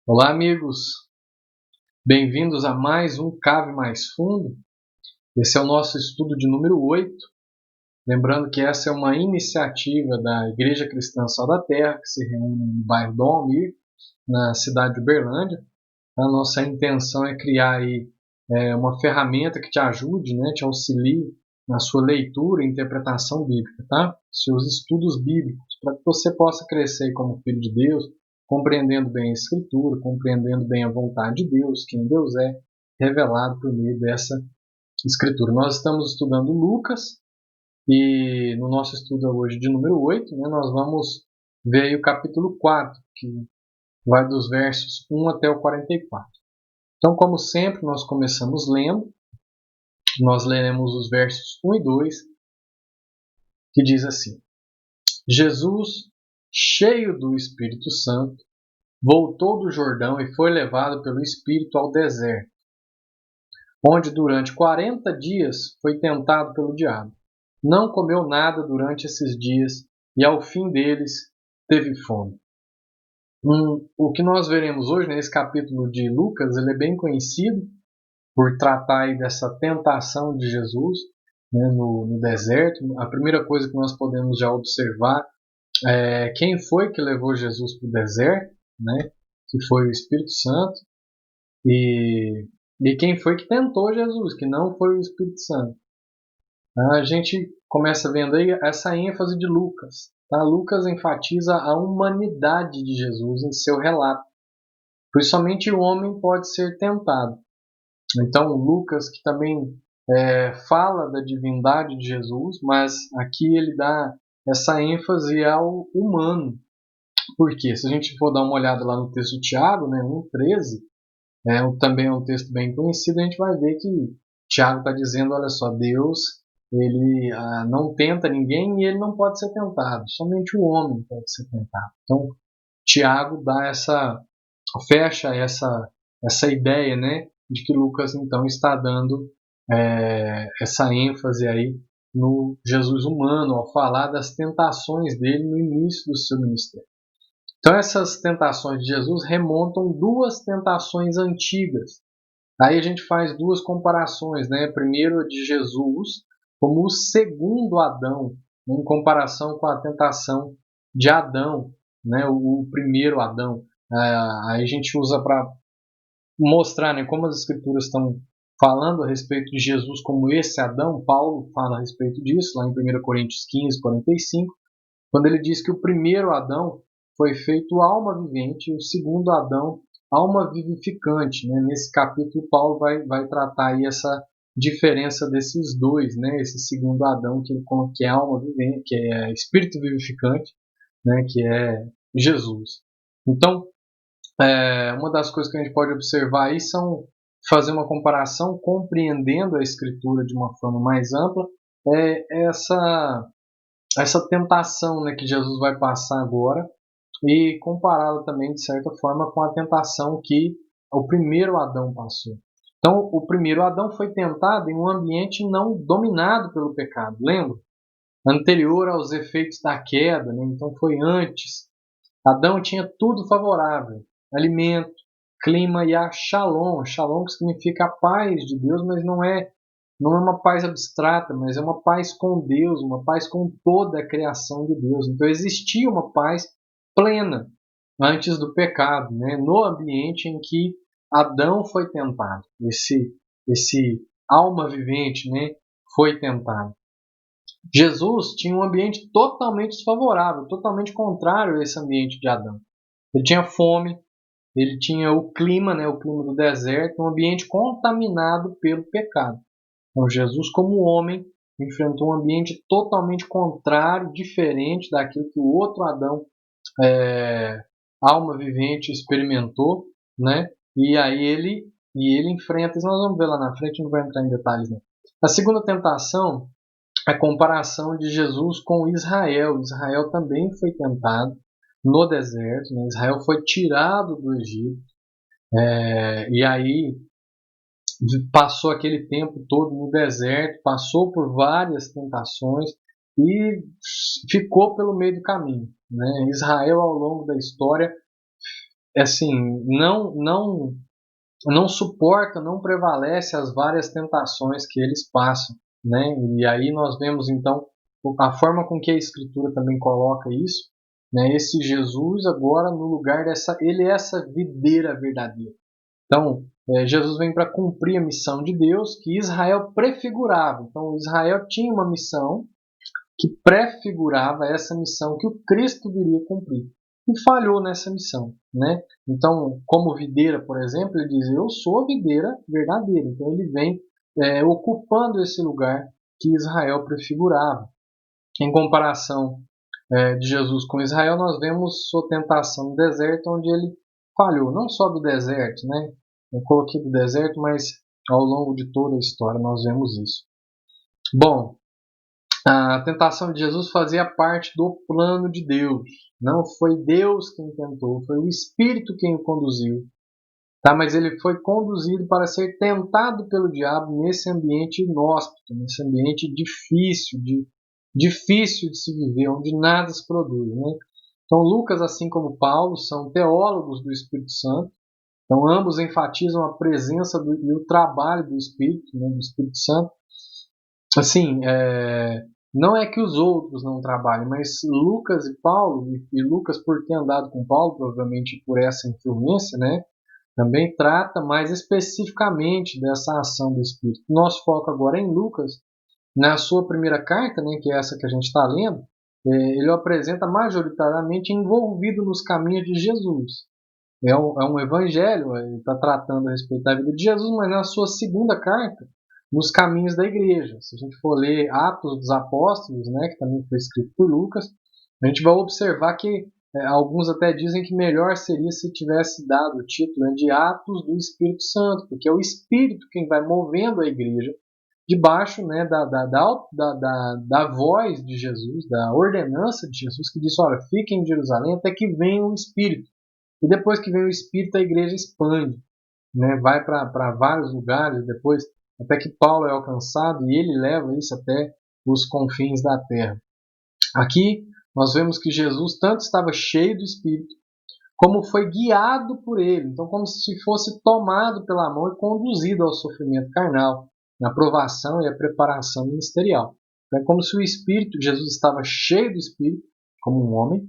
Olá, amigos! Bem-vindos a mais um Cave Mais Fundo. Esse é o nosso estudo de número 8. Lembrando que essa é uma iniciativa da Igreja Cristã Sal da Terra, que se reúne no bairro Dom Almir, na cidade de Uberlândia. A nossa intenção é criar aí, uma ferramenta que te ajude, te auxilie na sua leitura e interpretação bíblica, tá? Seus estudos bíblicos, para que você possa crescer como filho de Deus, compreendendo bem a Escritura, compreendendo bem a vontade de Deus, quem Deus é, revelado por meio dessa Escritura. Nós estamos estudando Lucas e no nosso estudo hoje de número 8, nós vamos ver aí o capítulo 4, que vai dos versos 1 até o 44. Então, como sempre, nós começamos lendo. Nós leremos os versos 1 e 2, que diz assim: Jesus, cheio do Espírito Santo, voltou do Jordão e foi levado pelo Espírito ao deserto, onde durante 40 dias foi tentado pelo diabo. Não comeu nada durante esses dias e ao fim deles teve fome. O que nós veremos hoje nesse capítulo de Lucas, ele é bem conhecido por tratar aí dessa tentação de Jesus, no deserto. A primeira coisa que nós podemos já observar é quem foi que levou Jesus para o deserto, que foi o Espírito Santo, e quem foi que tentou Jesus, que não foi o Espírito Santo. A gente começa vendo aí essa ênfase de Lucas. Tá? Lucas enfatiza a humanidade de Jesus em seu relato, pois somente o homem pode ser tentado. Então, Lucas, que também fala da divindade de Jesus, mas aqui ele dá essa ênfase ao humano. Por quê? Se a gente for dar uma olhada lá no texto de Tiago, 1,13, também é um texto bem conhecido, a gente vai ver que Tiago está dizendo, olha só, Deus ele não tenta ninguém e ele não pode ser tentado, somente o homem pode ser tentado. Então, Tiago dá fecha essa ideia, de que Lucas então está dando essa ênfase aí no Jesus humano ao falar das tentações dele no início do seu ministério. Então essas tentações de Jesus remontam duas tentações antigas. Aí a gente faz duas comparações, primeiro de Jesus como o segundo Adão, em comparação com a tentação de Adão, o primeiro Adão. Aí a gente usa para mostrar como as escrituras estão falando a respeito de Jesus como esse Adão. Paulo fala a respeito disso, lá em 1 Coríntios 15, 45, quando ele diz que o primeiro Adão foi feito alma vivente e o segundo Adão alma vivificante. Nesse capítulo, Paulo vai tratar aí essa diferença desses dois, esse segundo Adão, que é alma vivente, que é espírito vivificante, que é Jesus. Então, uma das coisas que a gente pode observar aí são fazer uma comparação, compreendendo a Escritura de uma forma mais ampla, essa tentação que Jesus vai passar agora e compará-la também, de certa forma, com a tentação que o primeiro Adão passou. Então, o primeiro Adão foi tentado em um ambiente não dominado pelo pecado, lembra? Anterior aos efeitos da queda, então foi antes. Adão tinha tudo favorável: alimento, clima e a shalom. Shalom que significa a paz de Deus, mas não é uma paz abstrata, mas é uma paz com Deus, uma paz com toda a criação de Deus. Então existia uma paz plena antes do pecado, no ambiente em que Adão foi tentado. Esse alma vivente, foi tentado. Jesus tinha um ambiente totalmente desfavorável, totalmente contrário a esse ambiente de Adão. Ele tinha fome, ele tinha o clima do deserto, um ambiente contaminado pelo pecado. Então, Jesus, como homem, enfrentou um ambiente totalmente contrário, diferente daquilo que o outro Adão, alma vivente, experimentou, E aí ele enfrenta, isso nós vamos ver lá na frente, não vai entrar em detalhes, não. A segunda tentação é a comparação de Jesus com Israel. Israel também foi tentado no deserto, Israel foi tirado do Egito, e aí passou aquele tempo todo no deserto, passou por várias tentações e ficou pelo meio do caminho. Israel, ao longo da história, assim, não suporta, não prevalece as várias tentações que eles passam, né? E aí nós vemos então a forma com que a Escritura também coloca isso, né? Esse Jesus agora no lugar ele é essa videira verdadeira. Então, Jesus vem para cumprir a missão de Deus que Israel prefigurava. Então, Israel tinha uma missão que prefigurava essa missão que o Cristo viria cumprir. E falhou nessa missão, né? Então, como videira, por exemplo, ele diz: eu sou a videira verdadeira. Então, ele vem ocupando esse lugar que Israel prefigurava. Em comparação de Jesus com Israel, nós vemos sua tentação no deserto, onde ele falhou. Não só do deserto, né? Eu coloquei do deserto, mas ao longo de toda a história nós vemos isso. Bom, a tentação de Jesus fazia parte do plano de Deus. Não foi Deus quem tentou, foi o Espírito quem o conduziu. Tá? Mas ele foi conduzido para ser tentado pelo diabo nesse ambiente inóspito, nesse ambiente difícil de se viver, onde nada se produz. Né? Então, Lucas, assim como Paulo, são teólogos do Espírito Santo. Então, ambos enfatizam a presença e o trabalho do Espírito, né, do Espírito Santo. Assim, não é que os outros não trabalhem, mas Lucas e Paulo, e Lucas por ter andado com Paulo, provavelmente por essa influência, né, também trata mais especificamente dessa ação do Espírito. Nosso foco agora é em Lucas, na sua primeira carta, né, que é essa que a gente está lendo, ele o apresenta majoritariamente envolvido nos caminhos de Jesus. É um evangelho, ele está tratando a respeito da vida de Jesus, mas na sua segunda carta, nos caminhos da igreja. Se a gente for ler Atos dos Apóstolos, né, que também foi escrito por Lucas, a gente vai observar que alguns até dizem que melhor seria se tivesse dado o título de Atos do Espírito Santo, porque é o Espírito quem vai movendo a igreja debaixo, né, da voz de Jesus, da ordenança de Jesus, que diz: olha, fiquem em Jerusalém até que venha o Espírito. E depois que vem o Espírito, a igreja expande, né, vai para vários lugares, depois até que Paulo é alcançado e ele leva isso até os confins da terra. Aqui nós vemos que Jesus tanto estava cheio do Espírito, como foi guiado por ele. Então, como se fosse tomado pela mão e conduzido ao sofrimento carnal, na provação e a preparação ministerial. Então, é como se o Espírito, Jesus estava cheio do Espírito, como um homem,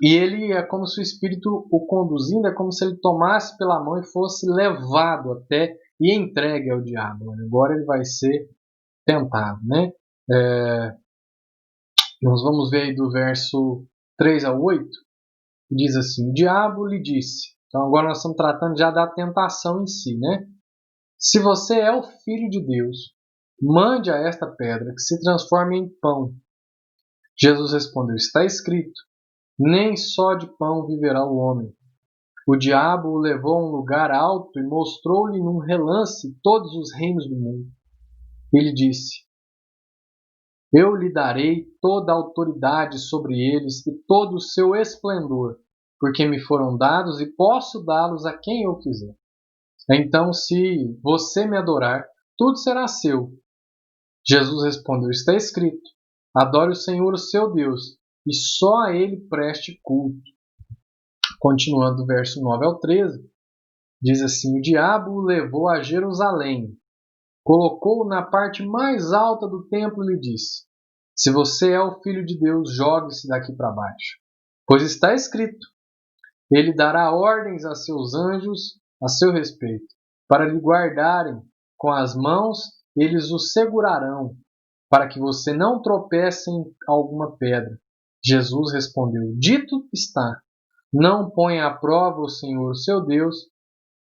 e ele é como se o Espírito o conduzindo, é como se ele tomasse pela mão e fosse levado até e entregue ao diabo. Agora ele vai ser tentado, né? Nós vamos ver aí do verso 3 a 8, diz assim: o diabo lhe disse. Então agora nós estamos tratando já da tentação em si, né? Se você é o Filho de Deus, mande a esta pedra que se transforme em pão. Jesus respondeu: está escrito, nem só de pão viverá o homem. O diabo o levou a um lugar alto e mostrou-lhe num relance todos os reinos do mundo. Ele disse: eu lhe darei toda a autoridade sobre eles e todo o seu esplendor, porque me foram dados e posso dá-los a quem eu quiser. Então, se você me adorar, tudo será seu. Jesus respondeu: está escrito, adore o Senhor, o seu Deus, e só a ele preste culto. Continuando do verso 9 ao 13, diz assim: o diabo o levou a Jerusalém, colocou-o na parte mais alta do templo e lhe disse: se você é o Filho de Deus, jogue-se daqui para baixo. Pois está escrito, ele dará ordens a seus anjos a seu respeito, para lhe guardarem com as mãos, eles o segurarão, para que você não tropece em alguma pedra. Jesus respondeu: dito está, não ponha à prova o Senhor seu Deus.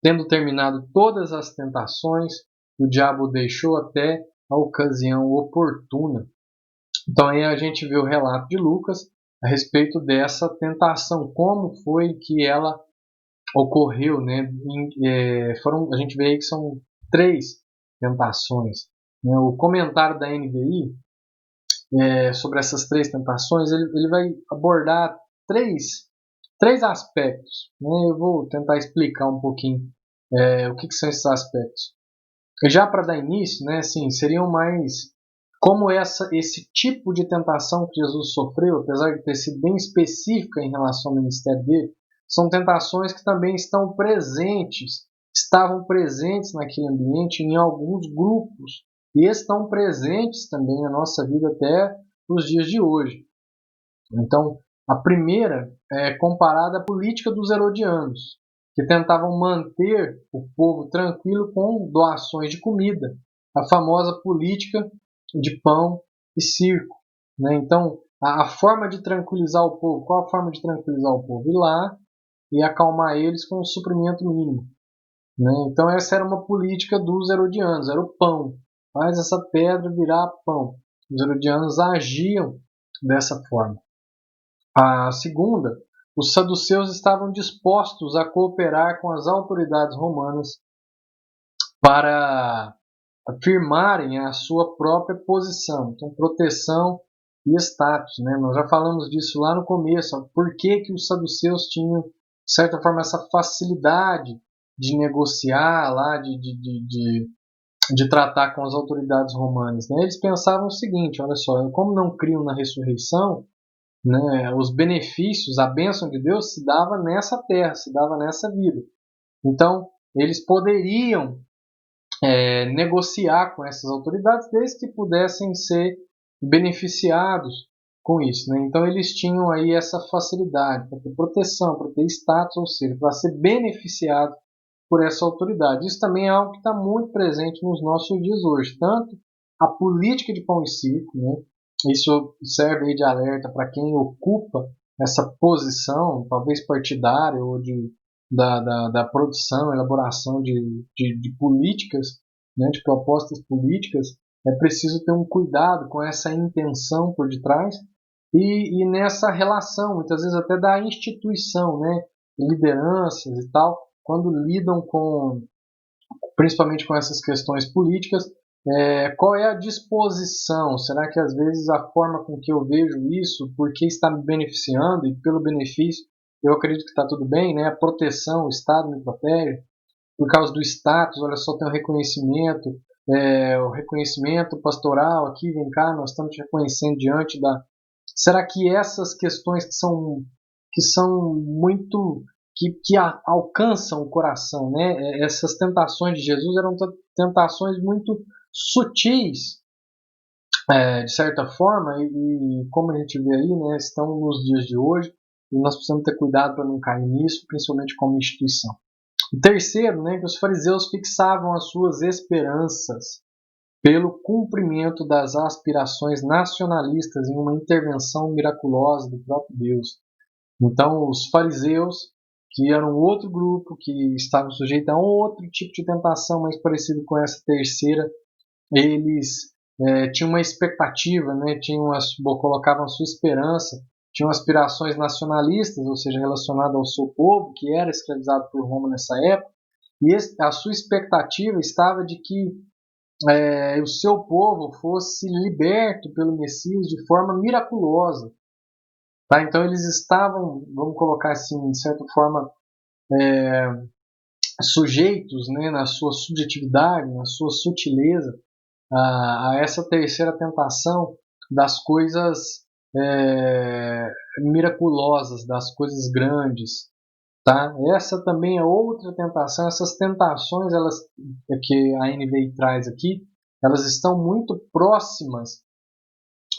Tendo terminado todas as tentações, o diabo o deixou até a ocasião oportuna. Então aí a gente vê o relato de Lucas a respeito dessa tentação, como foi que ela ocorreu, né? A gente vê aí que são 3 tentações. O comentário da NVI sobre essas 3 tentações, ele vai abordar três aspectos. Né? Eu vou tentar explicar um pouquinho o que são esses aspectos. Já para dar início, né, assim, seriam mais como esse tipo de tentação que Jesus sofreu, apesar de ter sido bem específica em relação ao ministério dele, são tentações que também estavam presentes naquele ambiente em alguns grupos e estão presentes também na nossa vida até os dias de hoje. Então, a primeira é comparada à política dos herodianos, que tentavam manter o povo tranquilo com doações de comida, a famosa política de pão e circo. Né? Então, a forma de tranquilizar o povo, qual a forma de tranquilizar o povo? Ir lá e acalmar eles com o suprimento mínimo. Né? Então, essa era uma política dos herodianos, era o pão. Faz essa pedra virar pão. Os herodianos agiam dessa forma. A segunda, os saduceus estavam dispostos a cooperar com as autoridades romanas para afirmarem a sua própria posição, então proteção e status. Né? Nós já falamos disso lá no começo, por que os saduceus tinham, de certa forma, essa facilidade de negociar lá, de tratar com as autoridades romanas. Né? Eles pensavam o seguinte, olha só, como não criam na ressurreição, né, os benefícios, a bênção de Deus se dava nessa terra, se dava nessa vida. Então, eles poderiam negociar com essas autoridades desde que pudessem ser beneficiados com isso. Né? Então, eles tinham aí essa facilidade para ter proteção, para ter status, ou seja, para ser beneficiado por essa autoridade. Isso também é algo que está muito presente nos nossos dias hoje, tanto a política de pão e circo, né? Isso serve aí de alerta para quem ocupa essa posição, talvez partidária ou da produção, elaboração de políticas, né, de propostas políticas. É preciso ter um cuidado com essa intenção por detrás e nessa relação, muitas vezes até da instituição, né, lideranças e tal, quando lidam principalmente com essas questões políticas, qual é a disposição? Será que às vezes a forma com que eu vejo isso, porque está me beneficiando e pelo benefício, eu acredito que está tudo bem, né? A proteção, o Estado me protege, por causa do status, olha só, tem o reconhecimento pastoral aqui, vem cá, nós estamos te reconhecendo diante da... Será que essas questões que são muito... que alcançam o coração, né? Essas tentações de Jesus eram tentações muito sutis, de certa forma, e como a gente vê aí, né, estão nos dias de hoje, e nós precisamos ter cuidado para não cair nisso, principalmente como instituição. O terceiro, né, que os fariseus fixavam as suas esperanças pelo cumprimento das aspirações nacionalistas em uma intervenção miraculosa do próprio Deus. Então, os fariseus, que eram outro grupo, que estavam sujeitos a um outro tipo de tentação mais parecido com essa terceira, eles tinham uma expectativa, né, colocavam a sua esperança, tinham aspirações nacionalistas, ou seja, relacionadas ao seu povo, que era escravizado por Roma nessa época, e a sua expectativa estava de que o seu povo fosse liberto pelo Messias de forma miraculosa. Tá? Então eles estavam, vamos colocar assim, de certa forma, sujeitos, né, na sua subjetividade, na sua sutileza, a essa terceira tentação das coisas miraculosas, das coisas grandes. Tá? Essa também é outra tentação. Essas tentações, elas que a NVI traz aqui, elas estão muito próximas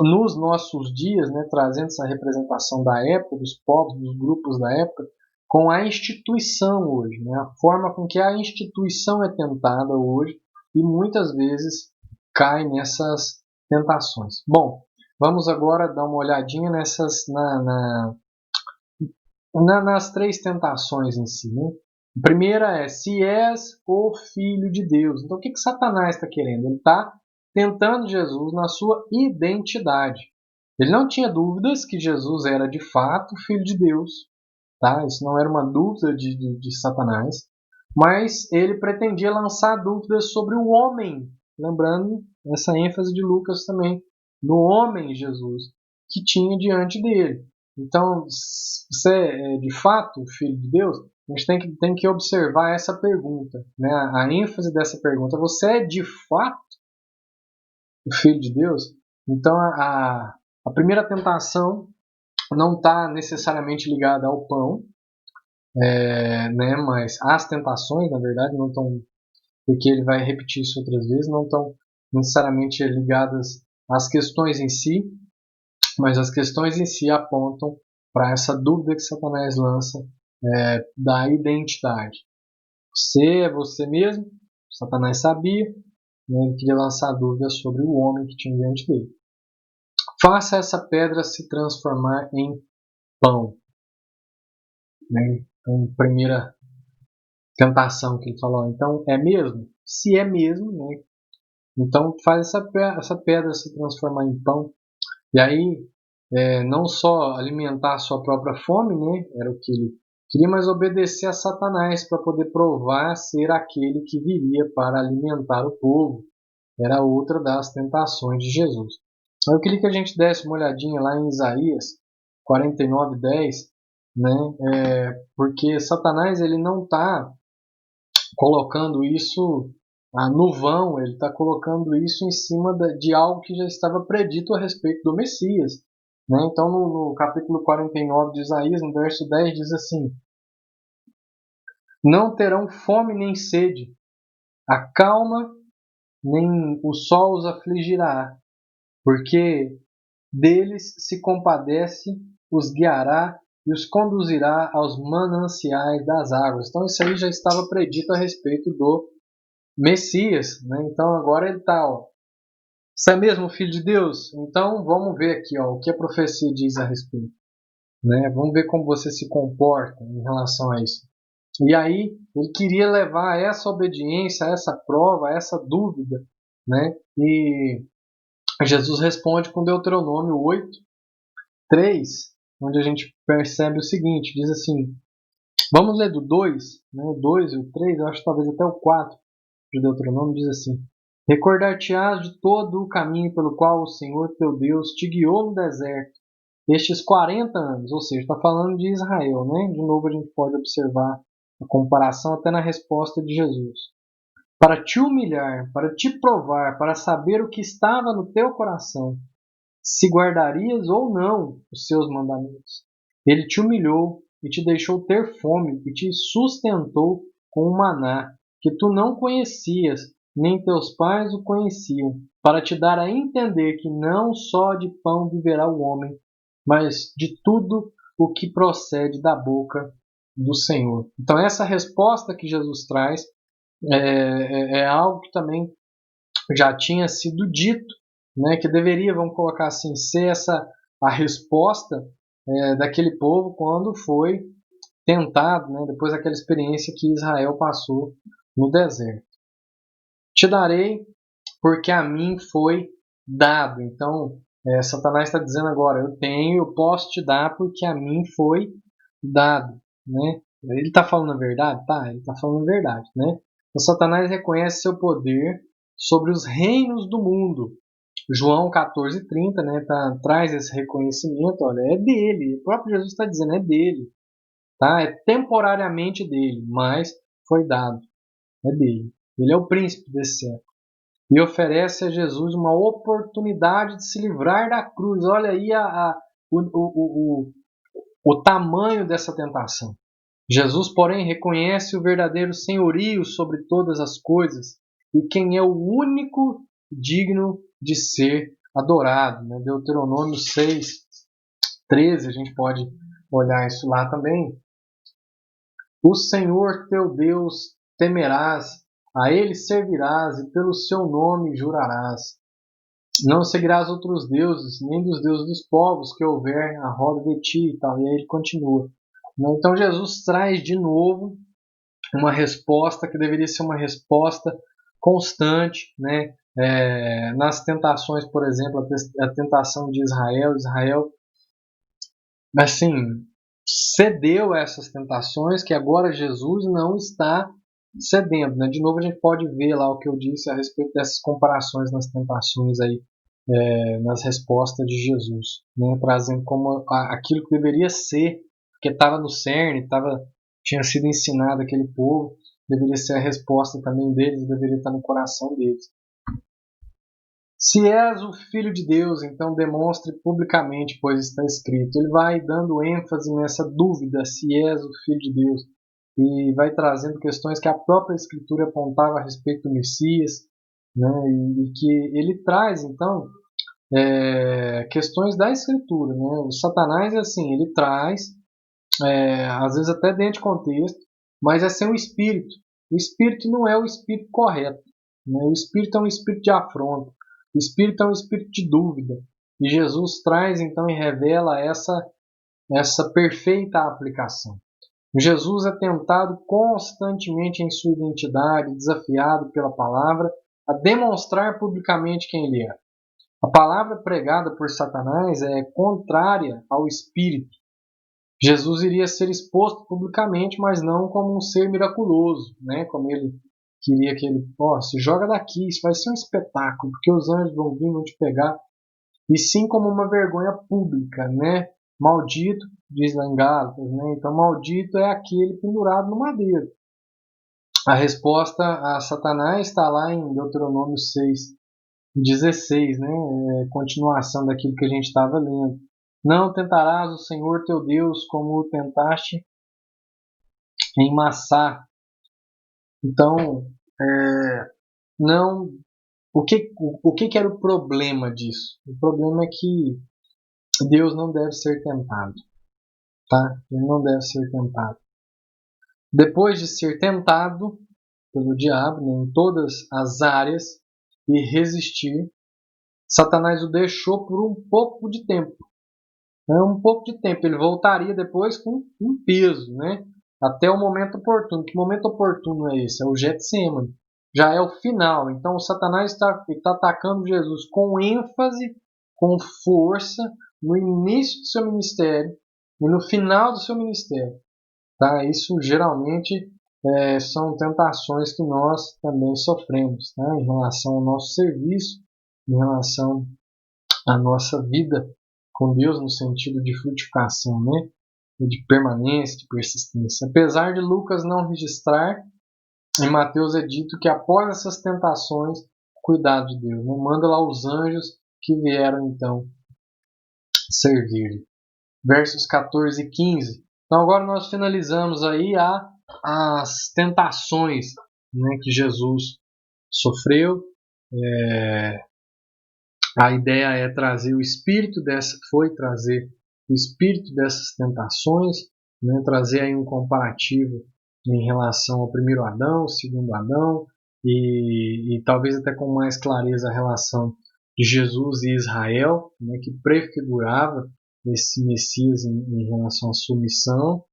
nos nossos dias, né, trazendo essa representação da época, dos povos, dos grupos da época, com a instituição hoje, né, a forma com que a instituição é tentada hoje e muitas vezes cai nessas tentações. Bom, vamos agora dar uma olhadinha nas três tentações em si. Né? A primeira é, se és o Filho de Deus. Então, o que Satanás está querendo? Ele está tentando Jesus na sua identidade. Ele não tinha dúvidas que Jesus era de fato o Filho de Deus. Tá? Isso não era uma dúvida de Satanás. Mas ele pretendia lançar dúvidas sobre o homem. Lembrando essa ênfase de Lucas também, no homem Jesus, que tinha diante dele. Então, você é de fato o Filho de Deus? A gente tem que observar essa pergunta, né? A ênfase dessa pergunta. Você é de fato o Filho de Deus? Então, a primeira tentação não está necessariamente ligada ao pão, né? Mas as tentações, na verdade, não estão, porque ele vai repetir isso outras vezes, não estão necessariamente ligadas às questões em si, mas as questões em si apontam para essa dúvida que Satanás lança da identidade. Você é você mesmo, Satanás sabia, né? Ele queria lançar dúvidas sobre o homem que tinha diante dele. Faça essa pedra se transformar em pão. Né? Então, primeira tentação que ele falou. Então, é mesmo? Se é mesmo, né? Então faz essa pedra se transformar em pão. E aí, não só alimentar a sua própria fome, né? Era o que ele queria, mas obedecer a Satanás para poder provar ser aquele que viria para alimentar o povo. Era outra das tentações de Jesus. Então, eu queria que a gente desse uma olhadinha lá em Isaías 49:10, né? Porque Satanás ele não está colocando isso no vão, ele está colocando isso em cima de algo que já estava predito a respeito do Messias. Né? Então, no capítulo 49 de Isaías, no verso 10, diz assim: não terão fome nem sede, a calma nem o sol os afligirá, porque deles se compadece, os guiará e os conduzirá aos mananciais das águas. Então, isso aí já estava predito a respeito do Messias, né? Então agora ele está, você é mesmo filho de Deus? Então vamos ver aqui, o que a profecia diz a respeito, né? Vamos ver como você se comporta em relação a isso. E aí ele queria levar essa obediência, essa prova, essa dúvida, né? E Jesus responde com Deuteronômio 8:3, onde a gente percebe o seguinte, diz assim, vamos ler do 2, né? O 2 e o 3, eu acho talvez até o 4, de Deuteronômio diz assim: recordar-te-ás de todo o caminho pelo qual o Senhor teu Deus te guiou no deserto estes 40 anos, ou seja, está falando de Israel, né? De novo a gente pode observar a comparação até na resposta de Jesus. Para te humilhar, para te provar, para saber o que estava no teu coração, se guardarias ou não os seus mandamentos. Ele te humilhou e te deixou ter fome e te sustentou com o maná, que tu não conhecias, nem teus pais o conheciam, para te dar a entender que não só de pão viverá o homem, mas de tudo o que procede da boca do Senhor. Então essa resposta que Jesus traz é algo que também já tinha sido dito, né, que deveria, vamos colocar assim, ser a resposta daquele povo quando foi tentado, né, depois daquela experiência que Israel passou no deserto. Te darei porque a mim foi dado. Então, Satanás está dizendo agora, eu posso te dar porque a mim foi dado. Né? Ele está falando a verdade? Tá, ele está falando a verdade. Né? Então, Satanás reconhece seu poder sobre os reinos do mundo. João 14:30, né, traz esse reconhecimento, olha, é dele, o próprio Jesus está dizendo, é dele, tá? É temporariamente dele, mas foi dado, é dele. Ele é o príncipe desse século e oferece a Jesus uma oportunidade de se livrar da cruz. Olha aí o tamanho dessa tentação. Jesus, porém, reconhece o verdadeiro senhorio sobre todas as coisas e quem é o único digno de ser adorado. Né? Deuteronômio 6:13, a gente pode olhar isso lá também. O Senhor teu Deus temerás, a ele servirás e pelo seu nome jurarás. Não seguirás outros deuses, nem dos deuses dos povos que houver à roda de ti. E tal. E aí ele continua. Então Jesus traz de novo uma resposta que deveria ser uma resposta constante, né? Nas tentações, por exemplo, a tentação de Israel. Israel, assim, cedeu a essas tentações que agora Jesus não está cedendo. Né? De novo, a gente pode ver lá o que eu disse a respeito dessas comparações nas tentações aí, nas respostas de Jesus, né? Trazendo como aquilo que deveria ser, que estava no cerne, tinha sido ensinado aquele povo, deveria ser a resposta também deles, deveria estar no coração deles. Se és o Filho de Deus, então demonstre publicamente, pois está escrito. Ele vai dando ênfase nessa dúvida se és o Filho de Deus e vai trazendo questões que a própria Escritura apontava a respeito do Messias, né? E que ele traz, então, questões da Escritura. Né? O Satanás, assim, ele traz, às vezes até dentro de contexto, mas é sem o Espírito. O Espírito não é o Espírito correto. Né? O Espírito é um Espírito de afronta. O Espírito é um Espírito de dúvida. E Jesus traz, então, e revela essa perfeita aplicação. Jesus é tentado constantemente em sua identidade, desafiado pela palavra, a demonstrar publicamente quem ele é. A palavra pregada por Satanás é contrária ao Espírito. Jesus iria ser exposto publicamente, mas não como um ser miraculoso, né? Como ele queria que ele, se joga daqui, isso vai ser um espetáculo, porque os anjos vão vir, vão te pegar, e sim como uma vergonha pública, né? Maldito, diz lá em Gálatas, né? Então maldito é aquele pendurado no madeiro. A resposta a Satanás está lá em Deuteronômio 6:16, né? Continuação daquilo que a gente estava lendo. Não tentarás o Senhor teu Deus como o tentaste em Massá. Então, não. O que era o problema disso? O problema é que Deus não deve ser tentado, tá? Ele não deve ser tentado. Depois de ser tentado pelo diabo, né, em todas as áreas e resistir, Satanás o deixou por um pouco de tempo. Um pouco de tempo. Ele voltaria depois com um peso, né? Até o momento oportuno. Que momento oportuno é esse? É o Getsemane. Já é o final. Então, o Satanás está atacando Jesus com ênfase, com força, no início do seu ministério e no final do seu ministério. Tá? Isso geralmente são tentações que nós também sofremos, tá? Em relação ao nosso serviço, em relação à nossa vida com Deus no sentido de frutificação, né? De permanência, de persistência. Apesar de Lucas não registrar, em Mateus é dito que após essas tentações, cuidado de Deus, né? Manda lá os anjos que vieram então servir. Versos 14 e 15. Então agora nós finalizamos aí as tentações, né, que Jesus sofreu. A ideia é trazer o espírito dessas tentações, né, trazer aí um comparativo em relação ao primeiro Adão, segundo Adão, e talvez até com mais clareza a relação de Jesus e Israel, né, que prefigurava esse Messias em relação à sua missão,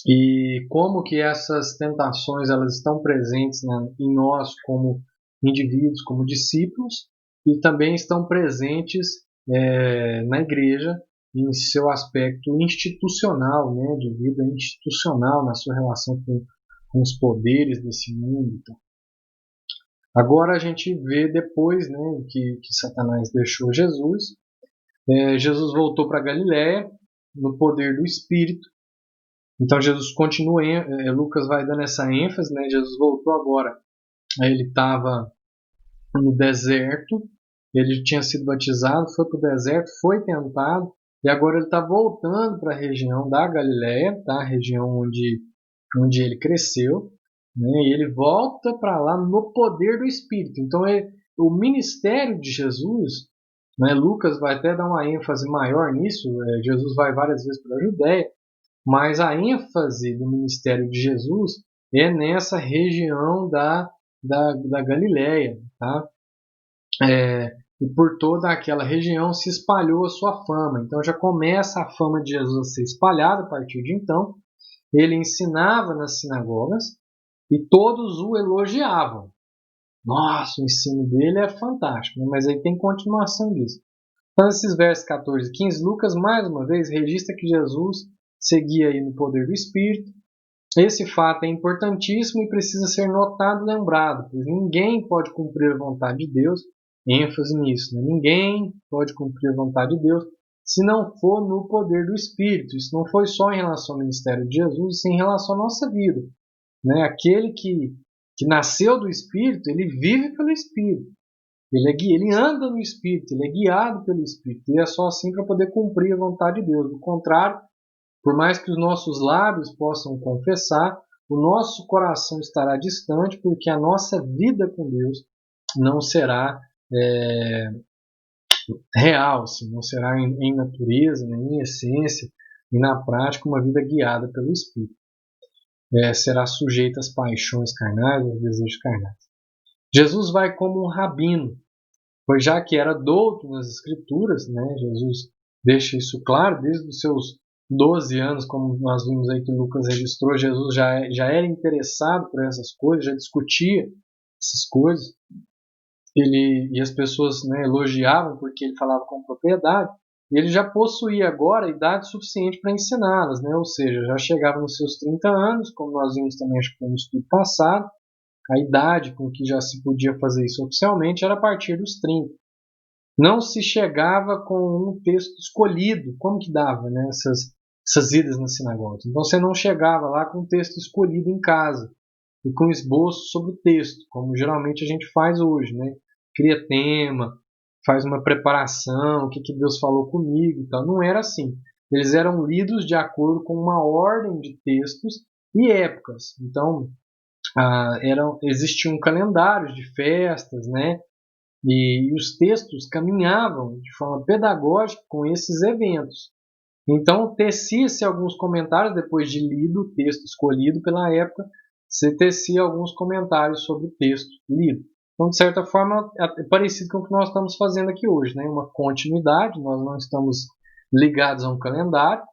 e como que essas tentações elas estão presentes em nós como indivíduos, como discípulos, e também estão presentes na igreja em seu aspecto institucional, né, de vida institucional, na sua relação com os poderes desse mundo. Então. Agora a gente vê depois, né, que Satanás deixou Jesus. Jesus voltou para Galiléia no poder do Espírito. Então Jesus continua, Lucas vai dando essa ênfase, né? Jesus voltou agora. Ele estava no deserto, ele tinha sido batizado, foi para o deserto, foi tentado, e agora ele está voltando para a região da Galiléia, tá? A região onde ele cresceu, né? E ele volta para lá no poder do Espírito. Então o ministério de Jesus, né? Lucas vai até dar uma ênfase maior nisso. Jesus vai várias vezes para a Judéia, mas a ênfase do ministério de Jesus é nessa região da Galiléia, tá? E por toda aquela região se espalhou a sua fama. Então já começa a fama de Jesus a ser espalhada a partir de então. Ele ensinava nas sinagogas e todos o elogiavam. Nossa, o ensino dele é fantástico, né? Mas aí tem continuação disso. Então, esses versos 14 e 15, Lucas mais uma vez registra que Jesus seguia aí no poder do Espírito. Esse fato é importantíssimo e precisa ser notado e lembrado, pois ninguém pode cumprir a vontade de Deus, ênfase nisso, né? Ninguém pode cumprir a vontade de Deus se não for no poder do Espírito. Isso não foi só em relação ao ministério de Jesus, sim em relação à nossa vida, né? Aquele que nasceu do Espírito, ele vive pelo Espírito. Ele anda no Espírito, ele é guiado pelo Espírito. E é só assim para poder cumprir a vontade de Deus. Do contrário, por mais que os nossos lábios possam confessar, o nosso coração estará distante, porque a nossa vida com Deus não será real, assim, não será em natureza, nem em essência, e na prática uma vida guiada pelo Espírito. Será sujeita às paixões carnais, aos desejos carnais. Jesus vai como um rabino, pois já que era douto nas Escrituras, né, Jesus deixa isso claro, desde os seus 12 anos, como nós vimos aí que Lucas registrou, Jesus já era interessado por essas coisas, já discutia essas coisas. E as pessoas, né, elogiavam porque ele falava com propriedade. E ele já possuía agora a idade suficiente para ensiná-las, né? Ou seja, já chegava nos seus 30 anos, como nós vimos também acho que no estudo passado. A idade com que já se podia fazer isso oficialmente era a partir dos 30. Não se chegava com um texto escolhido, como que dava, né, essas idas nas sinagogas. Então você não chegava lá com um texto escolhido em casa e com esboço sobre o texto, como geralmente a gente faz hoje, né? Cria tema, faz uma preparação, o que Deus falou comigo e tal. Não era assim. Eles eram lidos de acordo com uma ordem de textos e épocas. Então, existiam calendários de festas, né? E os textos caminhavam de forma pedagógica com esses eventos. Então, tecia-se alguns comentários, depois de lido o texto escolhido pela época, se tecia alguns comentários sobre o texto lido. Então, de certa forma, é parecido com o que nós estamos fazendo aqui hoje, né? Uma continuidade, nós não estamos ligados a um calendário,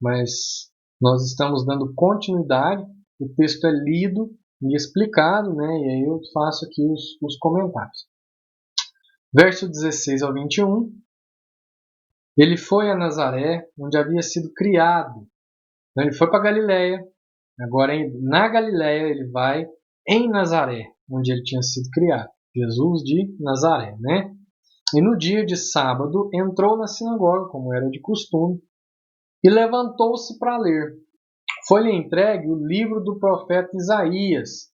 mas nós estamos dando continuidade, o texto é lido e explicado, né? E aí eu faço aqui os comentários. Verso 16 ao 21. Ele foi a Nazaré, onde havia sido criado. Então ele foi para Galiléia. Agora na Galiléia ele vai em Nazaré, onde ele tinha sido criado. Jesus de Nazaré, né? E no dia de sábado entrou na sinagoga, como era de costume, e levantou-se para ler. Foi-lhe entregue o livro do profeta Isaías.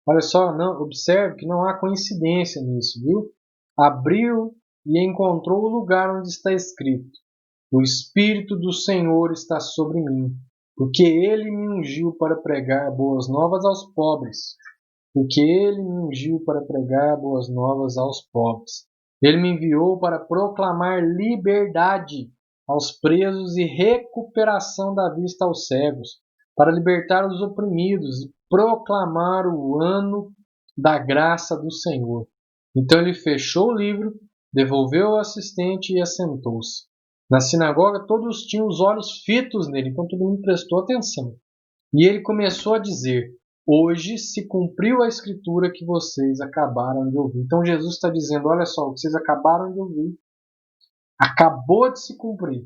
Olha só, observe que não há coincidência nisso, viu? Abriu e encontrou o lugar onde está escrito: O Espírito do Senhor está sobre mim, porque ele me ungiu para pregar boas novas aos pobres. Porque ele me ungiu para pregar boas novas aos pobres. Ele me enviou para proclamar liberdade aos presos e recuperação da vista aos cegos, para libertar os oprimidos e proclamar o ano da graça do Senhor. Então ele fechou o livro, devolveu ao assistente e assentou-se. Na sinagoga todos tinham os olhos fitos nele, então todo mundo prestou atenção. E ele começou a dizer: Hoje se cumpriu a escritura que vocês acabaram de ouvir. Então Jesus está dizendo: olha só, o que vocês acabaram de ouvir acabou de se cumprir.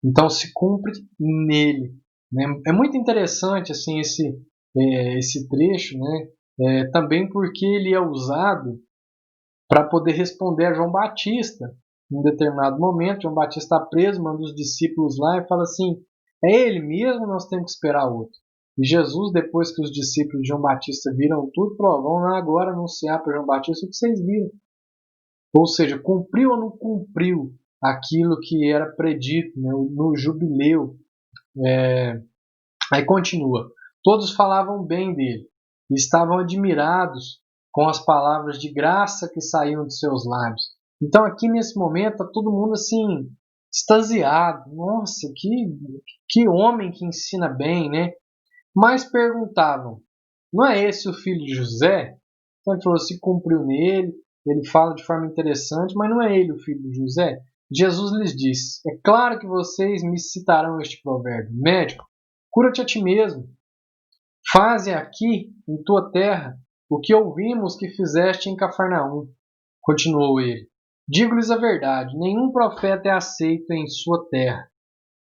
Então se cumpre nele. Né? É muito interessante assim esse trecho, né? Também porque ele é usado para poder responder a João Batista. Em um determinado momento, João Batista está preso, manda os discípulos lá e fala assim: é ele mesmo ou nós temos que esperar outro? E Jesus, depois que os discípulos de João Batista viram tudo, falou: vão lá agora anunciar para João Batista o que vocês viram. Ou seja, cumpriu ou não cumpriu aquilo que era predito, né, no jubileu. Aí continua: todos falavam bem dele e estavam admirados com as palavras de graça que saíam de seus lábios. Então aqui nesse momento está todo mundo assim, extasiado. Nossa, que homem que ensina bem, né? Mas perguntavam: não é esse o filho de José? Então ele falou: se cumpriu nele, ele fala de forma interessante, mas não é ele o filho de José? Jesus lhes disse: é claro que vocês me citarão este provérbio: médico, cura-te a ti mesmo. Faze aqui, em tua terra, o que ouvimos que fizeste em Cafarnaum. Continuou ele: digo-lhes a verdade, nenhum profeta é aceito em sua terra.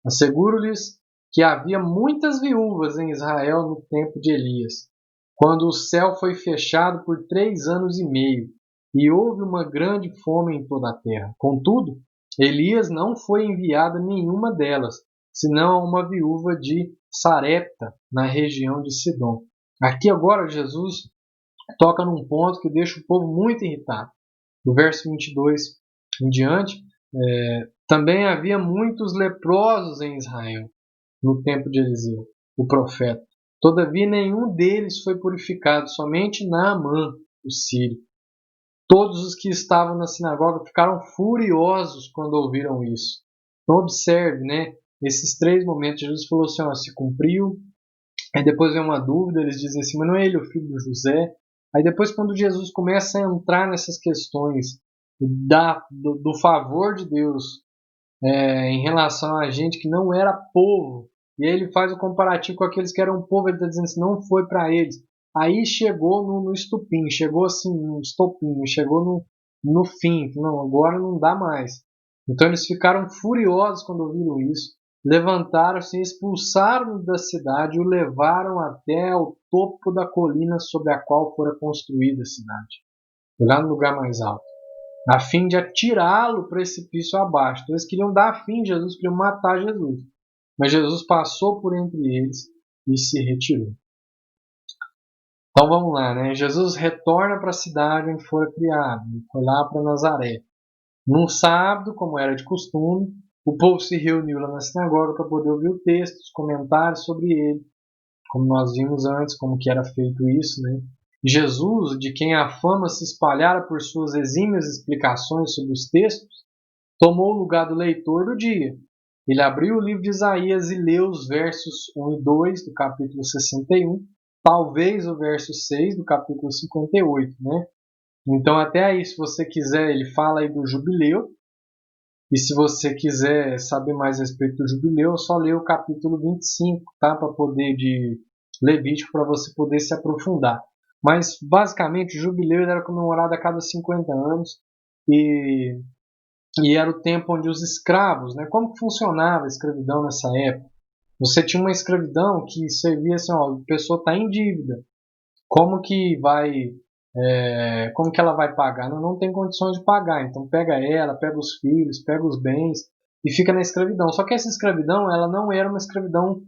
Asseguro-lhes que havia muitas viúvas em Israel no tempo de Elias, quando o céu foi fechado por 3 anos e meio, e houve uma grande fome em toda a terra. Contudo, Elias não foi enviado a nenhuma delas, senão a uma viúva de Sarepta, na região de Sidom. Aqui agora Jesus toca num ponto que deixa o povo muito irritado. do verso 22 em diante, também havia muitos leprosos em Israel, no tempo de Eliseu, o profeta. Todavia, nenhum deles foi purificado, somente Naamã, o sírio. Todos os que estavam na sinagoga ficaram furiosos quando ouviram isso. Então, observe, né? Esses 3 momentos, Jesus falou assim, ó, se cumpriu. Aí depois vem uma dúvida, eles dizem assim, mas não é ele o filho de José? Aí depois, quando Jesus começa a entrar nessas questões do favor de Deus em relação a gente que não era povo, e aí ele faz o comparativo com aqueles que eram povo, ele está dizendo assim, não foi para eles. Aí chegou no estupim, chegou assim, no estopim, chegou no fim, não, agora não dá mais. Então eles ficaram furiosos quando ouviram isso, levantaram-se, expulsaram da cidade e o levaram até o topo da colina sobre a qual fora construída a cidade, lá no lugar mais alto, a fim de atirá-lo precipício abaixo. Então eles queriam dar fim a Jesus, queriam matar Jesus. Mas Jesus passou por entre eles e se retirou. Então vamos lá, né? Jesus retorna para a cidade onde foi criado, foi lá para Nazaré. Num sábado, como era de costume, o povo se reuniu lá na sinagoga para poder ouvir o texto, os comentários sobre ele, como nós vimos antes, como que era feito isso, né? Jesus, de quem a fama se espalhara por suas exímias explicações sobre os textos, tomou o lugar do leitor do dia. Ele abriu o livro de Isaías e leu os versos 1 e 2 do capítulo 61, talvez o verso 6 do capítulo 58, né? Então até aí, se você quiser, ele fala aí do jubileu, e se você quiser saber mais a respeito do jubileu, é só ler o capítulo 25, tá? Para poder de Levítico, para você poder se aprofundar. Mas basicamente o jubileu era comemorado a cada 50 anos e era o tempo onde os escravos, né? Como que funcionava a escravidão nessa época? Você tinha uma escravidão que servia assim, ó, a pessoa está em dívida, como que como que ela vai pagar? Não tem condições de pagar, então pega ela, pega os filhos, pega os bens e fica na escravidão. Só que essa escravidão, ela não era uma escravidão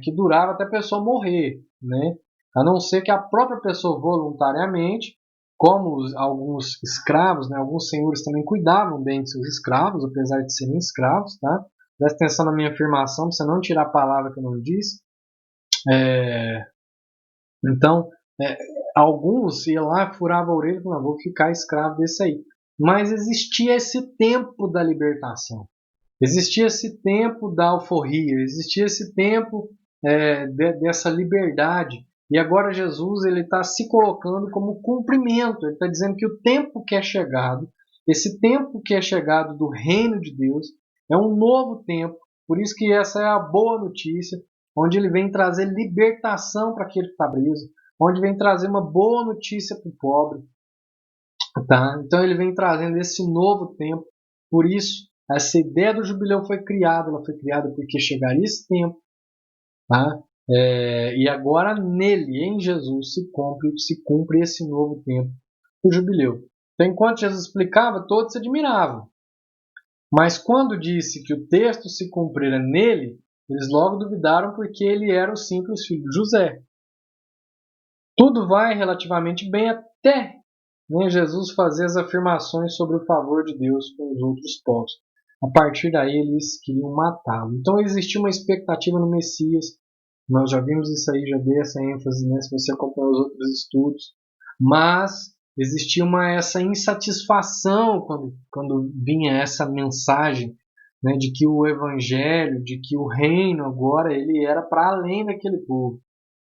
que durava até a pessoa morrer, né? A não ser que a própria pessoa voluntariamente, como alguns escravos, né? Alguns senhores também cuidavam bem de seus escravos, apesar de serem escravos, tá? Presta atenção na minha afirmação, para você não tirar a palavra que eu não disse. Então, alguns iam lá, furavam a orelha e falavam, vou ficar escravo desse aí. Mas existia esse tempo da libertação. Existia esse tempo da alforria. Existia esse tempo dessa liberdade. E agora Jesus está se colocando como cumprimento. Ele está dizendo que o tempo que é chegado, esse tempo que é chegado do reino de Deus, é um novo tempo. Por isso que essa é a boa notícia, onde ele vem trazer libertação para aquele que está preso, onde vem trazer uma boa notícia para o pobre. Tá? Então ele vem trazendo esse novo tempo. Por isso, essa ideia do jubileu foi criada. Ela foi criada porque chegaria esse tempo. Tá? E agora nele, em Jesus, se cumpre esse novo tempo do jubileu. Então, enquanto Jesus explicava, todos se admiravam. Mas quando disse que o texto se cumprira nele, eles logo duvidaram porque ele era o simples filho de José. Tudo vai relativamente bem até Jesus fazer as afirmações sobre o favor de Deus com os outros povos. A partir daí eles queriam matá-lo. Então existia uma expectativa no Messias. Nós já vimos isso aí, já dei essa ênfase, né, se você acompanhar os outros estudos. Mas existia essa insatisfação quando vinha essa mensagem, né, de que o evangelho, de que o reino agora ele era para além daquele povo.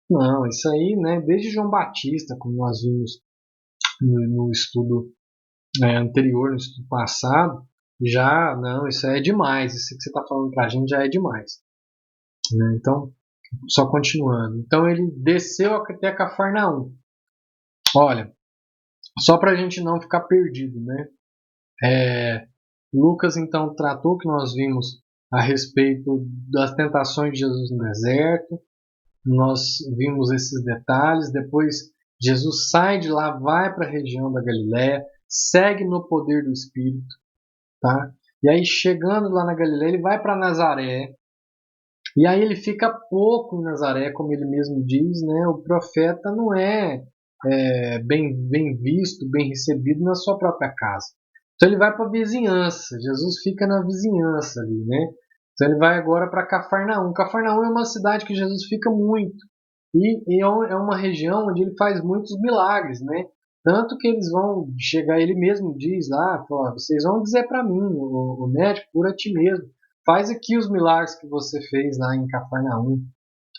Não, isso aí, né, desde João Batista, como nós vimos no estudo anterior, no estudo passado, já, não, isso é demais, isso que você está falando para a gente já é demais. Né? Então, só continuando. Então ele desceu até Cafarnaum. Olha, só para a gente não ficar perdido, né? Lucas então tratou que nós vimos a respeito das tentações de Jesus no deserto. Nós vimos esses detalhes. Depois Jesus sai de lá, vai para a região da Galiléia, segue no poder do Espírito, tá? E aí chegando lá na Galiléia, ele vai para Nazaré. E aí ele fica pouco em Nazaré, como ele mesmo diz, né? O profeta não é bem visto, bem recebido na sua própria casa. Então ele vai para a vizinhança, Jesus fica na vizinhança ali, né? Então ele vai agora para Cafarnaum. Cafarnaum é uma cidade que Jesus fica muito, e é uma região onde ele faz muitos milagres, né? Tanto que eles vão chegar, ele mesmo diz lá, vocês vão dizer para mim, o médico, cura a ti mesmo. Faz aqui os milagres que você fez lá em Cafarnaum,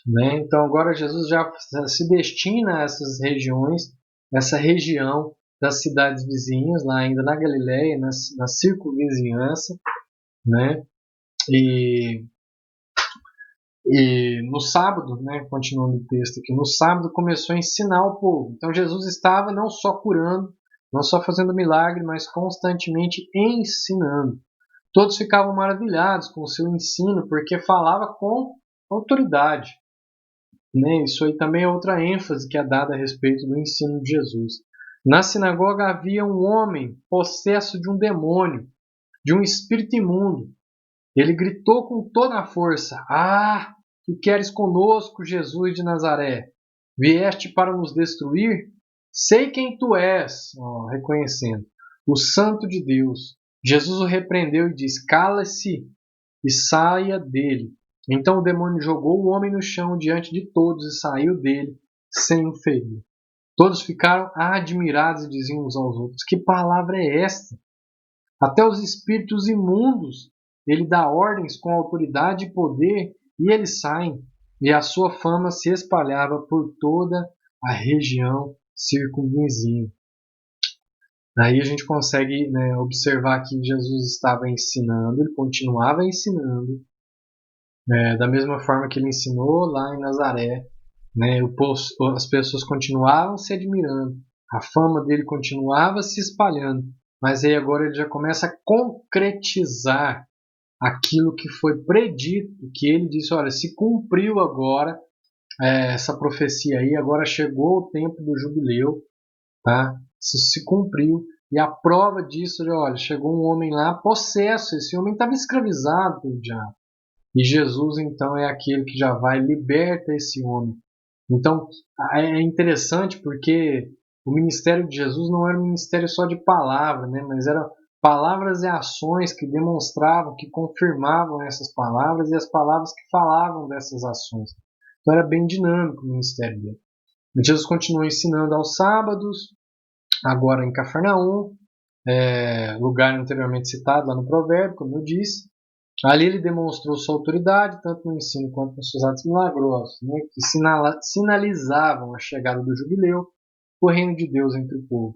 né? Então agora Jesus já se destina a essas regiões, essa região das cidades vizinhas, lá ainda na Galileia, na circunvizinhança, né? E, e no sábado, né, continuando o texto aqui, no sábado começou a ensinar o povo. Então Jesus estava não só curando, não só fazendo milagre, mas constantemente ensinando. Todos ficavam maravilhados com o seu ensino, porque falava com autoridade, né? Isso aí também é outra ênfase que é dada a respeito do ensino de Jesus. Na sinagoga havia um homem possesso de um demônio, de um espírito imundo. Ele gritou com toda a força: Ah, que queres conosco, Jesus de Nazaré? Vieste para nos destruir? Sei quem tu és, reconhecendo, o Santo de Deus. Jesus o repreendeu e disse: Cala-se e saia dele. Então o demônio jogou o homem no chão diante de todos e saiu dele sem o ferir. Todos ficaram admirados e diziam uns aos outros: Que palavra é esta? Até os espíritos imundos ele dá ordens com autoridade e poder e eles saem. E a sua fama se espalhava por toda a região circunvizinha. Aí a gente consegue, né, observar que Jesus estava ensinando, ele continuava ensinando, da mesma forma que ele ensinou lá em Nazaré, né, as pessoas continuavam se admirando, a fama dele continuava se espalhando, mas aí agora ele já começa a concretizar aquilo que foi predito, que ele disse: olha, se cumpriu agora essa profecia aí, agora chegou o tempo do jubileu, tá? Isso se cumpriu, e a prova disso, olha, chegou um homem lá possesso, esse homem estava escravizado pelo diabo. E Jesus, então, é aquele que já vai liberta esse homem. Então, é interessante porque o ministério de Jesus não era um ministério só de palavra, né? Mas eram palavras e ações que demonstravam, que confirmavam essas palavras e as palavras que falavam dessas ações. Então, era bem dinâmico o ministério dele. E Jesus continuou ensinando aos sábados, agora em Cafarnaum, lugar anteriormente citado lá no provérbio, como eu disse. Ali ele demonstrou sua autoridade, tanto no ensino quanto nos seus atos milagrosos, né, que sinalizavam a chegada do jubileu, o reino de Deus entre o povo.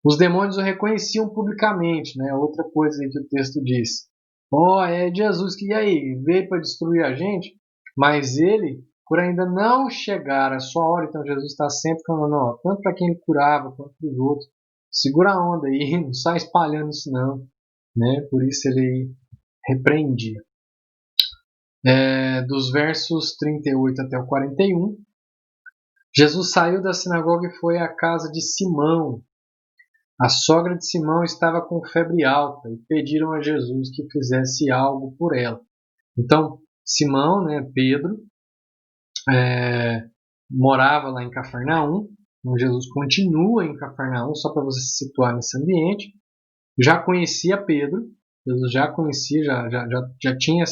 Os demônios o reconheciam publicamente, né, outra coisa que o texto diz. É Jesus que, e aí, veio para destruir a gente, mas ele, por ainda não chegar a sua hora, então Jesus está sempre falando, tanto para quem ele curava, quanto para os outros, segura a onda aí, não sai espalhando isso não, né, por isso ele repreendia. Dos versos 38 até o 41, Jesus saiu da sinagoga e foi à casa de Simão. A sogra de Simão estava com febre alta e pediram a Jesus que fizesse algo por ela. Então, Simão, né, Pedro, morava lá em Cafarnaum. Então, Jesus continua em Cafarnaum, só para você se situar nesse ambiente. Já conhecia Pedro, Jesus já conhecia, já tinha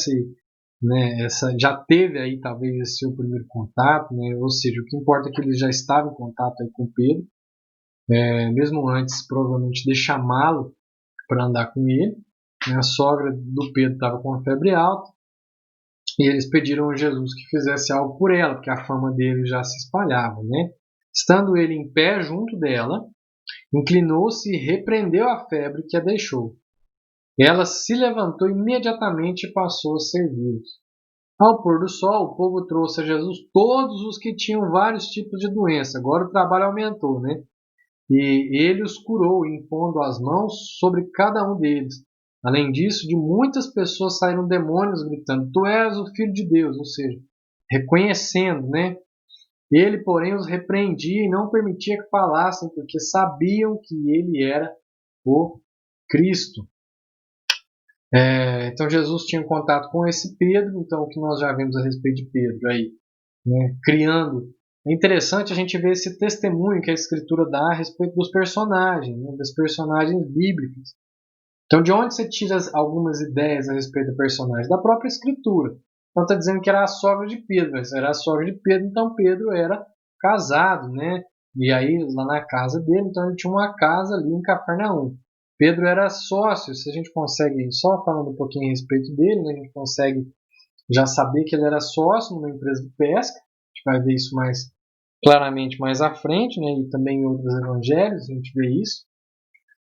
né, já teve aí talvez esse seu primeiro contato, né, ou seja, o que importa é que ele já estava em contato aí com Pedro, mesmo antes provavelmente de chamá-lo para andar com ele. Né, a sogra do Pedro estava com uma febre alta e eles pediram a Jesus que fizesse algo por ela, porque a fama dele já se espalhava, né? Estando ele em pé junto dela, inclinou-se e repreendeu a febre que a deixou. Ela se levantou imediatamente e passou a servi-los. Ao pôr do sol, o povo trouxe a Jesus todos os que tinham vários tipos de doença. Agora o trabalho aumentou, né? E ele os curou, impondo as mãos sobre cada um deles. Além disso, de muitas pessoas saíram demônios gritando: Tu és o Filho de Deus, ou seja, reconhecendo, né? Ele, porém, os repreendia e não permitia que falassem, porque sabiam que ele era o Cristo. Então Jesus tinha contato com esse Pedro, então o que nós já vimos a respeito de Pedro aí, né, criando é interessante a gente ver esse testemunho que a Escritura dá a respeito dos personagens, né, das personagens bíblicas. Então, de onde você tira algumas ideias a respeito do personagem? Da própria Escritura. Então, está dizendo que era a sogra de Pedro. Mas era a sogra de Pedro, então Pedro era casado, né? E aí, lá na casa dele, então ele tinha uma casa ali em Cafarnaum. Pedro era sócio. Se a gente consegue, só falando um pouquinho a respeito dele, né, a gente consegue já saber que ele era sócio numa empresa de pesca. A gente vai ver isso mais claramente mais à frente, né? E também em outros evangelhos a gente vê isso.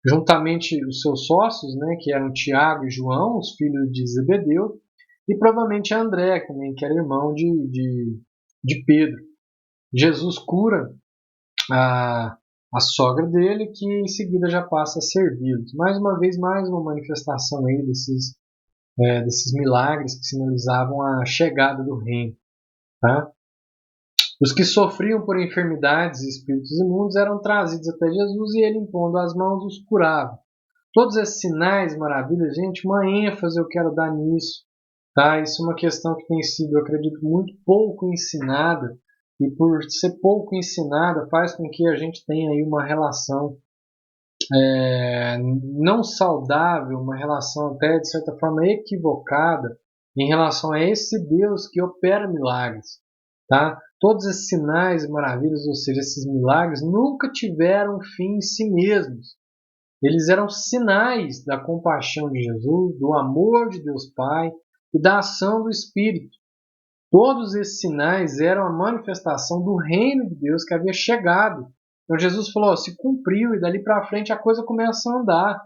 Juntamente os seus sócios, né, que eram Tiago e João, os filhos de Zebedeu, e provavelmente André, também, que era irmão de Pedro. Jesus cura a sogra dele, que em seguida já passa a servi-los. Mais uma vez, mais uma manifestação aí desses milagres que sinalizavam a chegada do reino. Tá? Os que sofriam por enfermidades e espíritos imundos eram trazidos até Jesus e ele, impondo as mãos, os curava. Todos esses sinais, maravilhas, gente, uma ênfase eu quero dar nisso. Tá? Isso é uma questão que tem sido, eu acredito, muito pouco ensinada. E por ser pouco ensinada, faz com que a gente tenha aí uma relação não saudável, uma relação até, de certa forma, equivocada em relação a esse Deus que opera milagres. Tá? Todos esses sinais e maravilhas, ou seja, esses milagres, nunca tiveram fim em si mesmos. Eles eram sinais da compaixão de Jesus, do amor de Deus Pai e da ação do Espírito. Todos esses sinais eram a manifestação do reino de Deus que havia chegado. Então Jesus falou, se cumpriu e dali para frente a coisa começa a andar.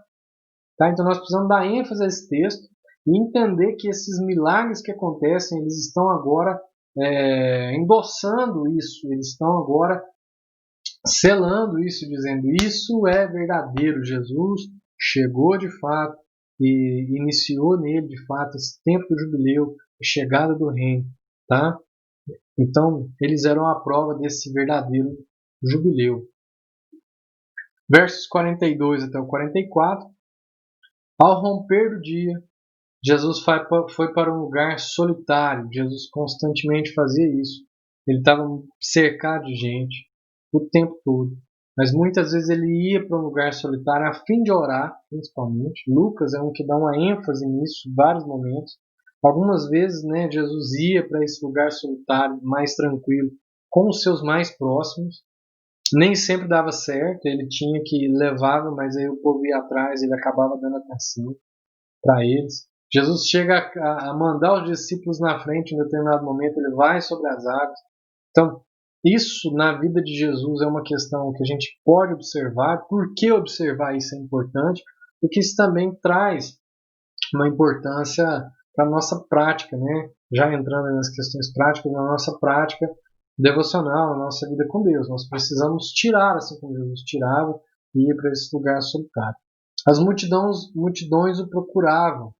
Tá? Então nós precisamos dar ênfase a esse texto e entender que esses milagres que acontecem, eles estão agora endossando isso, eles estão agora selando isso, dizendo isso é verdadeiro, Jesus chegou de fato e iniciou nele de fato esse tempo do jubileu, a chegada do reino, tá? Então eles eram a prova desse verdadeiro jubileu. Versos 42 até o 44. Ao romper do dia, Jesus foi para um lugar solitário. Jesus constantemente fazia isso. Ele estava cercado de gente o tempo todo. Mas muitas vezes ele ia para um lugar solitário a fim de orar, principalmente. Lucas é um que dá uma ênfase nisso em vários momentos. Algumas vezes, né, Jesus ia para esse lugar solitário, mais tranquilo, com os seus mais próximos. Nem sempre dava certo, ele tinha que levava, mas aí o povo ia atrás, ele acabava dando atenção para eles. Jesus chega a mandar os discípulos na frente em determinado momento, ele vai sobre as águas. Então, isso na vida de Jesus é uma questão que a gente pode observar. Por que observar isso é importante? Porque isso também traz uma importância para a nossa prática, né? Já entrando nas questões práticas, na nossa prática devocional, na nossa vida com Deus. Nós precisamos tirar, assim como Jesus tirava, e ir para esse lugar solitário. As multidões o procuravam.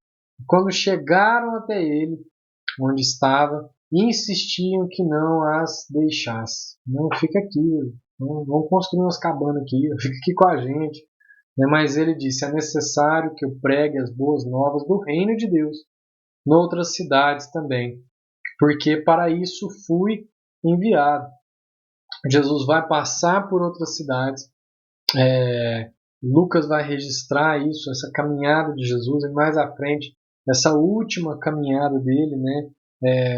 Quando chegaram até ele, onde estava, insistiam que não as deixasse. Não, fica aqui, vamos construir umas cabanas aqui, fica aqui com a gente. Mas ele disse, é necessário que eu pregue as boas novas do reino de Deus, noutras cidades também, porque para isso fui enviado. Jesus vai passar por outras cidades, Lucas vai registrar isso, essa caminhada de Jesus, e mais à frente, essa última caminhada dele, né,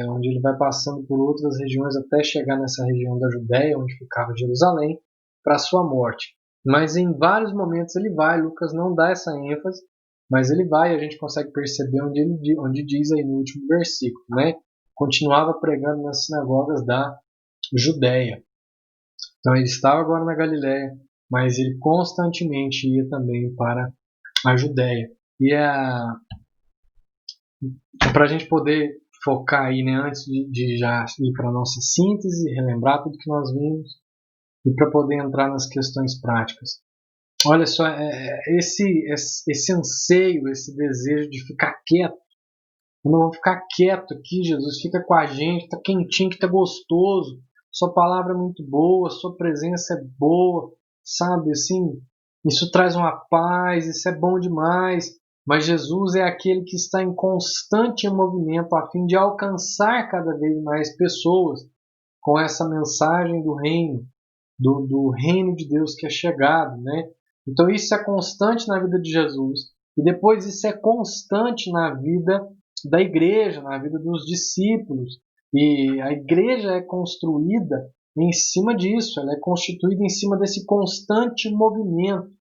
onde ele vai passando por outras regiões até chegar nessa região da Judéia, onde ficava Jerusalém, para a sua morte. Mas em vários momentos ele vai, Lucas não dá essa ênfase, mas ele vai e a gente consegue perceber onde diz aí no último versículo, né? Continuava pregando nas sinagogas da Judéia. Então ele estava agora na Galiléia, mas ele constantemente ia também para a Judéia. E para a gente poder focar aí, né, antes de já ir para a nossa síntese, relembrar tudo que nós vimos, e para poder entrar nas questões práticas. Olha só, esse anseio, esse desejo de ficar quieto. Não vamos ficar quieto aqui, Jesus, fica com a gente, está quentinho, que está gostoso. Sua palavra é muito boa, sua presença é boa, sabe, assim, isso traz uma paz, isso é bom demais. Mas Jesus é aquele que está em constante movimento a fim de alcançar cada vez mais pessoas com essa mensagem do reino, do reino de Deus que é chegado, né? Então isso é constante na vida de Jesus e depois isso é constante na vida da igreja, na vida dos discípulos. E a igreja é construída em cima disso, ela é constituída em cima desse constante movimento,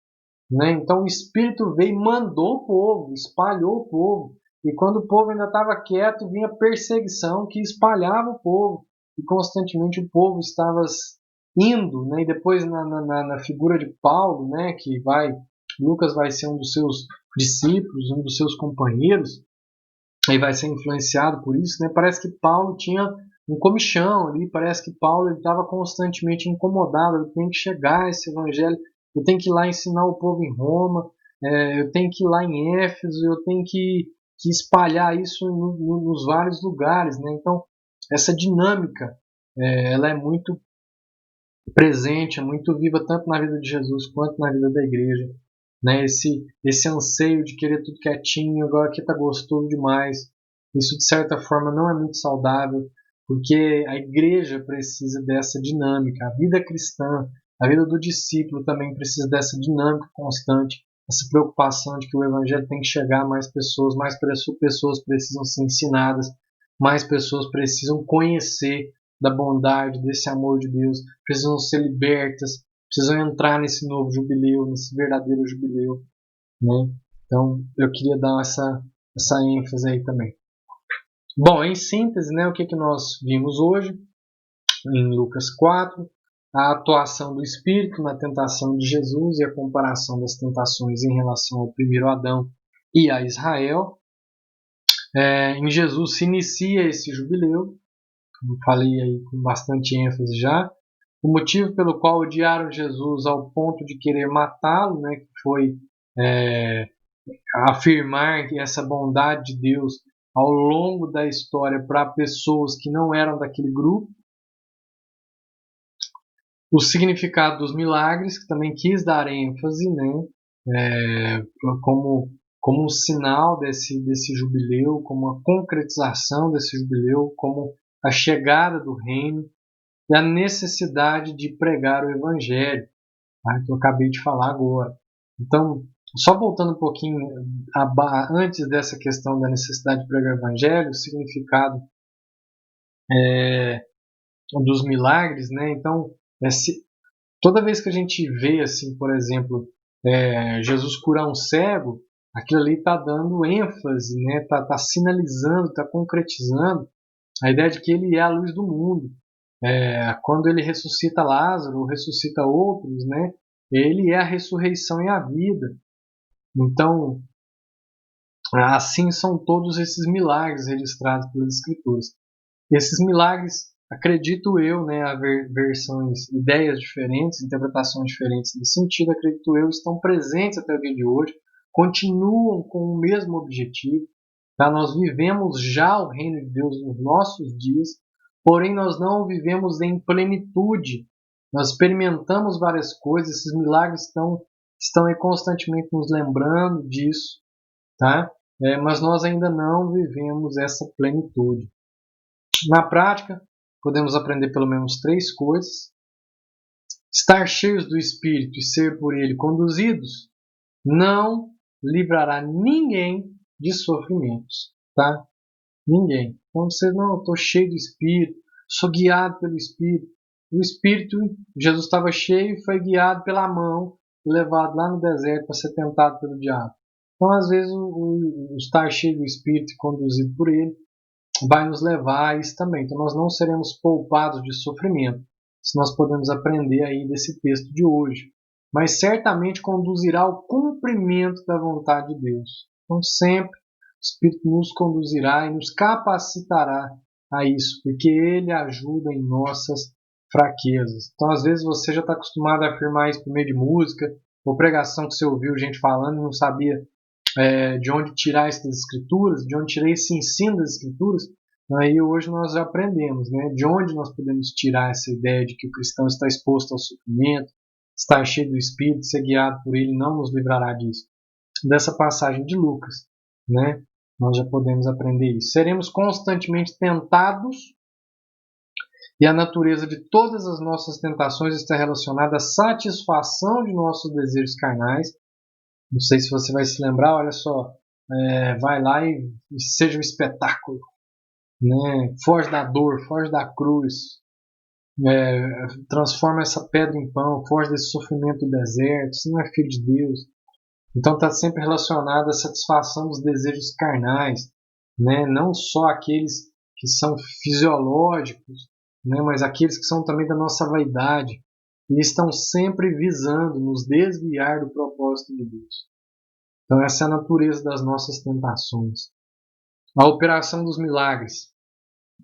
né? Então o Espírito veio e mandou o povo, espalhou o povo. E quando o povo ainda estava quieto, vinha perseguição que espalhava o povo. E constantemente o povo estava indo, né? E depois na figura de Paulo, né? Lucas vai ser um dos seus discípulos, um dos seus companheiros, aí vai ser influenciado por isso, né? Parece que Paulo tinha um comichão ali, parece que Paulo estava constantemente incomodado, eu tenho que chegar esse evangelho, eu tenho que ir lá ensinar o povo em Roma, eu tenho que ir lá em Éfeso, eu tenho que espalhar isso nos vários lugares, né? Então, essa dinâmica, ela é muito presente, é muito viva tanto na vida de Jesus quanto na vida da igreja, né? Esse anseio de querer tudo quietinho, agora aqui está gostoso demais. Isso de certa forma não é muito saudável, porque a igreja precisa dessa dinâmica, a vida cristã, a vida do discípulo também precisa dessa dinâmica constante, essa preocupação de que o evangelho tem que chegar a mais pessoas precisam ser ensinadas, mais pessoas precisam conhecer da bondade, desse amor de Deus, precisam ser libertas, precisam entrar nesse novo jubileu, nesse verdadeiro jubileu, né? Então, eu queria dar essa ênfase aí também. Bom, em síntese, né, o que nós vimos hoje em Lucas 4, a atuação do Espírito na tentação de Jesus e a comparação das tentações em relação ao primeiro Adão e a Israel. Em Jesus se inicia esse jubileu, como falei aí com bastante ênfase já. O motivo pelo qual odiaram Jesus ao ponto de querer matá-lo, né, que foi afirmar que essa bondade de Deus ao longo da história para pessoas que não eram daquele grupo. O significado dos milagres, que também quis dar ênfase, né, como um sinal desse jubileu, como a concretização desse jubileu, como a chegada do reino e a necessidade de pregar o evangelho, tá, que eu acabei de falar agora. Então, só voltando um pouquinho antes dessa questão da necessidade de pregar o evangelho, o significado dos milagres, né? Então, toda vez que a gente vê, assim, por exemplo, Jesus curar um cego, aquilo ali está dando ênfase, né? Tá sinalizando, está concretizando a ideia de que ele é a luz do mundo. Quando ele ressuscita Lázaro, ou ressuscita outros, né? Ele é a ressurreição e a vida. Então, assim são todos esses milagres registrados pelas Escrituras. Esses milagres, acredito eu, né, versões, ideias diferentes, interpretações diferentes de sentido, acredito eu, estão presentes até o dia de hoje, continuam com o mesmo objetivo. Tá? Nós vivemos já o reino de Deus nos nossos dias, porém nós não vivemos em plenitude. Nós experimentamos várias coisas, esses milagres estão aí constantemente nos lembrando disso, tá? Mas nós ainda não vivemos essa plenitude. Na prática, podemos aprender pelo menos 3 coisas. Estar cheios do Espírito e ser por ele conduzidos não livrará ninguém de sofrimentos, tá? Ninguém. Então você, não, eu estou cheio do Espírito, sou guiado pelo Espírito. O Espírito, Jesus estava cheio e foi guiado pela mão, levado lá no deserto para ser tentado pelo diabo. Então, às vezes, o estar cheio do Espírito e conduzido por ele vai nos levar a isso também. Então, nós não seremos poupados de sofrimento. Isso nós podemos aprender aí desse texto de hoje. Mas certamente conduzirá ao cumprimento da vontade de Deus. Então, sempre o Espírito nos conduzirá e nos capacitará a isso, porque Ele ajuda em nossas fraquezas. Então, às vezes, você já está acostumado a afirmar isso por meio de música, ou pregação que você ouviu gente falando e não sabia de onde tirar essas escrituras, de onde tirar esse ensino das escrituras. Aí hoje nós já aprendemos, né? De onde nós podemos tirar essa ideia de que o cristão está exposto ao sofrimento, está cheio do Espírito, ser guiado por ele, não nos livrará disso. Dessa passagem de Lucas, né? Nós já podemos aprender isso. Seremos constantemente tentados E a natureza de todas as nossas tentações está relacionada à satisfação de nossos desejos carnais. Não sei se você vai se lembrar, olha só, vai lá e seja um espetáculo, né? Foge da dor, foge da cruz, transforma essa pedra em pão, foge desse sofrimento do deserto, você não é filho de Deus. Então está sempre relacionado à satisfação dos desejos carnais, né? Não só aqueles que são fisiológicos, né? Mas aqueles que são também da nossa vaidade, e estão sempre visando nos desviar do propósito de Deus. Então essa é a natureza das nossas tentações. A operação dos milagres,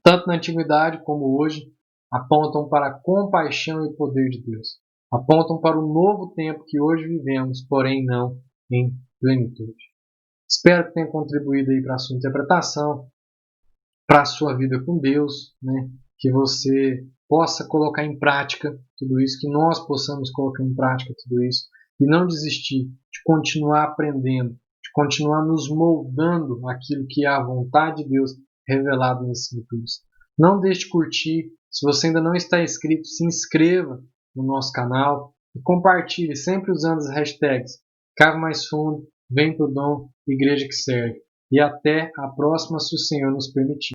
tanto na antiguidade como hoje, apontam para a compaixão e poder de Deus. Apontam para o novo tempo que hoje vivemos, porém não em plenitude. Espero que tenha contribuído aí para a sua interpretação, para a sua vida com Deus, né? Que você possa colocar em prática tudo isso, que nós possamos colocar em prática tudo isso e não desistir de continuar aprendendo, de continuar nos moldando aquilo que é a vontade de Deus revelado nas Escrituras. Não deixe de curtir. Se você ainda não está inscrito, se inscreva no nosso canal e compartilhe, sempre usando as hashtags Cave Mais Fundo, Vem Pro Dom, Igreja que Serve. E até a próxima, se o Senhor nos permitir.